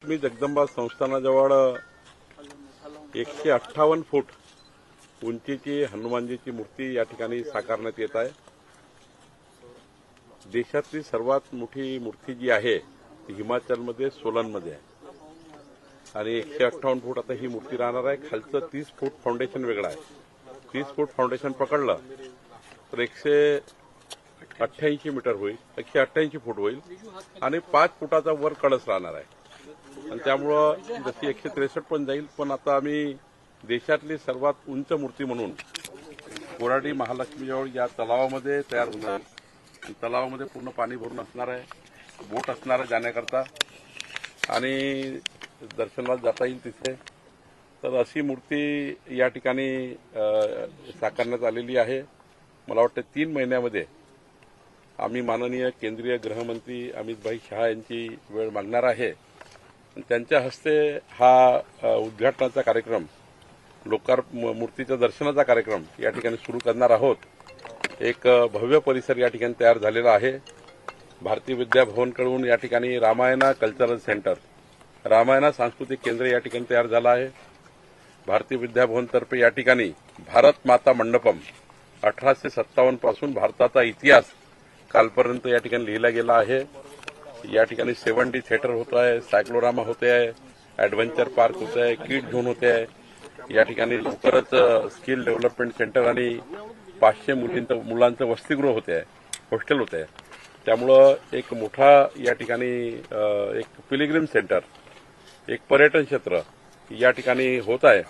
मी जगदंबा संस्थानाजवळ 158 फूट उंचीची हनुमानजीची मूर्ती या ठिकाणी साकारण्यात येत आहे। देशातली सर्वात मोठी मूर्ती जी आहे ती हिमाचलमध्ये सोलनमध्ये आहे आणि 158 फूट आता ही मूर्ती राहणार आहे। खालचं 30 फूट फाउंडेशन वेगळं आहे। 30 फूट फाउंडेशन पकडलं तर 188 मीटर होईल, 188 फूट होईल आणि 5 फुटाचा वर कळस राहणार आहे आणि त्यामुळं जशी 163 पण जाईल। पण आता आम्ही देशातली सर्वात उंच मूर्ती म्हणून कोराडी महालक्ष्मीजवळ या तलावामध्ये तयार होणार। तलावामध्ये पूर्ण पाणी भरून असणार आहे, बोट असणार आहे जाण्याकरता आणि दर्शनाला जाता येईल तिथे। तर अशी मूर्ती या ठिकाणी साकारण्यात आलेली आहे। मला वाटतं 3 महिन्यामध्ये आम्ही माननीय केंद्रीय गृहमंत्री अमित शहा यांची वेळ मागणार आहे। त्यांच्या हस्ते हा उद्घाटनाचा कार्यक्रम मूर्तीच्या दर्शनाचा कार्यक्रम या ठिकाणी सुरू करणार आहोत। एक भव्य परिसर या ठिकाणी तयार झालेला आहे। भारतीय विद्या भवनकडून या ठिकाणी रामायणा कल्चरल सेंटर, रामायणा सांस्कृतिक केंद्र या ठिकाणी तयार झालं आहे। भारतीय विद्या भवनतर्फे या ठिकाणी भारत माता मंडपम 1857 पासून भारताचा इतिहास कालपर्यंत या ठिकाणी लिहिला गेला आहे। या ठिकाणी 7D थिएटर होत आहे, सायक्लोरामा होते आहे, ॲडव्हेंचर पार्क होते आहे, किड झोन होते आहे। या ठिकाणी लवकरच स्किल डेव्हलपमेंट सेंटर आणि 500 मुलांचं वसतिगृह होते आहे, हॉस्टेल होते आहे। त्यामुळं एक मोठा या ठिकाणी एक पिलिग्रिम सेंटर, एक पर्यटन क्षेत्र या ठिकाणी होत आहे